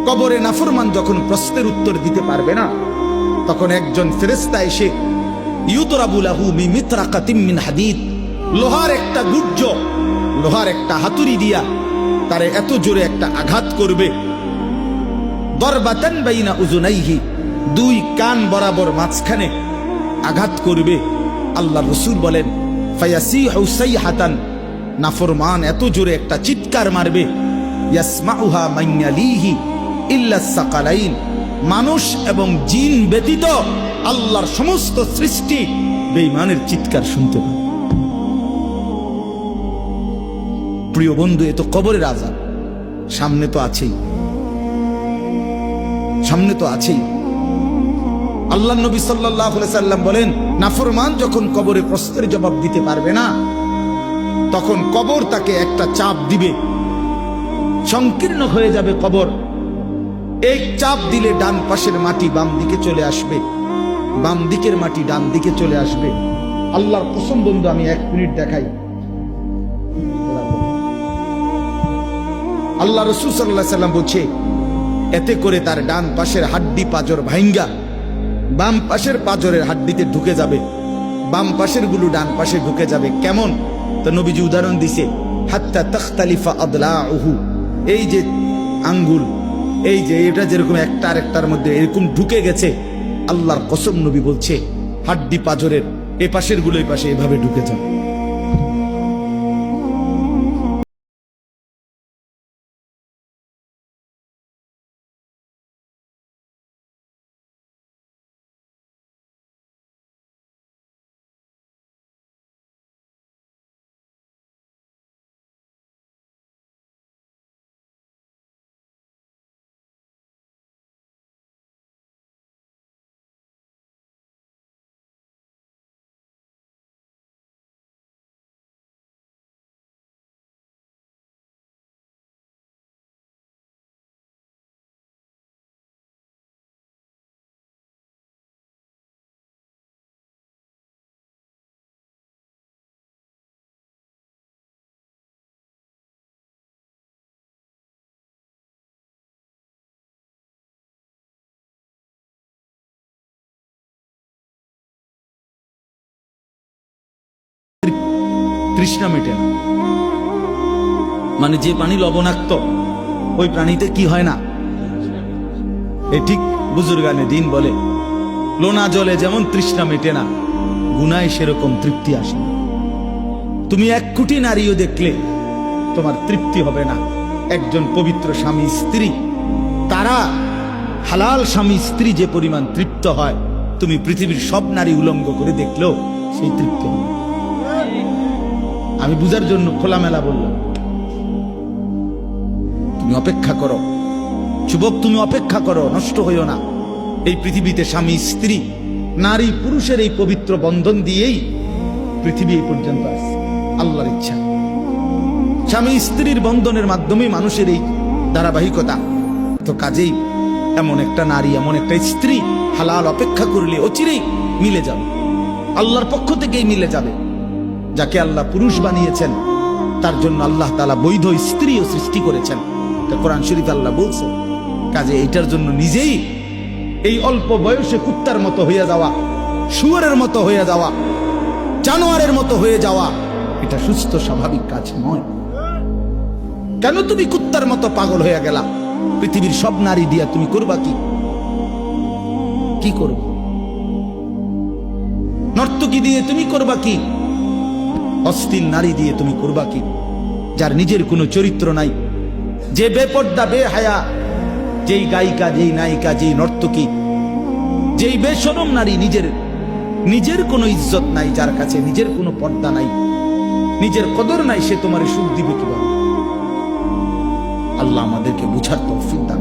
কবরে নাফরমান যখন প্রশ্নের উত্তর দিতে পারবে না, তখন একজন ফেরেশতা এসে ইউদরাবু লাহু মিমিতরাকাতিম মিন হাদিদ, লোহার একটা গুজ্জ, লোহার একটা হাতুড়ি দিয়া তারে এত জোরে একটা আঘাত করবে, দরবাতান বাইনা উযুনাইহি, দুই কান বরাবর মাঝখানে আঘাত করবে। আল্লাহ রাসূল বলেন ফায়াসিহু সাইহাতান, নাফরমান এত জোরে একটা চিৎকার মারবে, ইয়াসমাউহা মান ইয়ালিহি ইল্লা সাকালাইন, মানুষ এবং জিন ব্যতীত আল্লাহর সমস্ত সৃষ্টি বেঈমানের চিৎকার শুনতে পাবে। প্রিয় বন্ধু, এ তো কবরের আযাব, সামনে তো আছেই, সামনে তো আছেই। আল্লাহ নবী সাল্লাল্লাহু আলাইহি সাল্লাম বলেন, নাফরমান যখন কবরে প্রশ্নের জবাব দিতে পারবে না, তখন কবর তাকে একটা চাপ দিবে, সংকীর্ণ হয়ে যাবে কবর। এক চাপ দিলে ডান পাশের মাটি বাম দিকে চলে আসবে, বাম দিকের মাটি ডান দিকে চলে আসবে। আল্লাহর কসম বন্ধু, আমি 1 মিনিট দেখাই। আল্লাহ রাসূল সাল্লাল্লাহু আলাইহি সাল্লাম বলছে, এতে করে তার ডান পাশের হাড্ডি পাঁজর ভাঙ্গা বাম পাশের পাঁজরের হাড্ডিতে ঢুকে যাবে, বাম পাশের গুলো ডান পাশে ঢুকে যাবে। কেমন? তো নবীজি উদাহরণ দিছে, হাত্তা তাখতালিফা আদলাউহু, এই যে আঙ্গুল, এই যে এটা যেরকম একটা আরেকটার মধ্যে এরকম ঢুকে গেছে, আল্লাহর কসম নবী বলছে হাড্ডি পাঁজরের এ পাশের গুলো এই পাশে এভাবে ঢুকে যাবে। তৃষ্ণা মেটে না, মানে যে পানি লবণাক্ত ওই প্রাণীতে কি হয় না, এ ঠিক বুজুর্গানে দিন বলে, লোনা জলে যেমন তৃষ্ণা মেটে না, গুনায় সেরকম তৃপ্তি আসে না। তুমি 1 কোটি নারীও দেখলে তোমার তৃপ্তি হবে না। একজন পবিত্র স্বামী স্ত্রী, তারা হালাল স্বামী স্ত্রী যে পরিমাণ তৃপ্ত হয়, তুমি পৃথিবীর সব নারী উলঙ্গ করে দেখলেও সেই তৃপ্তি হবে। আমি বুঝার জন্য খোলামেলা বললাম। তুমি অপেক্ষা করো যুবক, তুমি অপেক্ষা করো, নষ্ট হইও না। এই পৃথিবীতে স্বামী স্ত্রী, নারী পুরুষের এই পবিত্র বন্ধন দিয়েই পৃথিবী এই পর্যন্ত আসছে, আল্লাহর ইচ্ছা। স্বামী স্ত্রীর বন্ধনের মাধ্যমে মানুষের এই ধারাবাহিকতা। তো কাজেই এমন একটা নারী, এমন একটা স্ত্রী হালাল অপেক্ষা করলে অচিরেই মিলে যাবে, আল্লাহর পক্ষ থেকেই মিলে যাবে। যাকে আল্লাহ পুরুষ বানিয়েছেন তার জন্য আল্লাহ তাআলা বৈধ স্ত্রীও সৃষ্টি করেছেন, তা কোরআন শরীফে আল্লাহ বলছেন। কাজে এটার জন্য নিজেই এই অল্প বয়সে কুত্তার মতো হয়ে যাওয়া, শুয়োরের মতো হয়ে যাওয়া, জানোয়ারের মতো হয়ে যাওয়া, এটা সুস্থ স্বাভাবিক কাজ নয়। কেন তুমি কুত্তার মতো পাগল হয়ে গেলা? পৃথিবীর সব নারী দিয়া তুমি করবা কি? কি করবে? নর্তকী দিয়ে তুমি করবা কি? অশ্লীল নারী দিয়ে তুমি করবা কি? যার নিজের কোনো চরিত্র নাই, যে বেপর্দা বেহায়া, যেই গায়িকা, যেই নায়িকা, যেই নর্তকী, যেই বেশরম নারী, নিজের কোনো ইজ্জত নাই, যার কাছে নিজের কোনো পর্দা নাই, নিজের কদর নাই, সে তোমার সুখ দিবে কিভাবে? আল্লাহ আমাদেরকে বুঝার তৌফিক দান।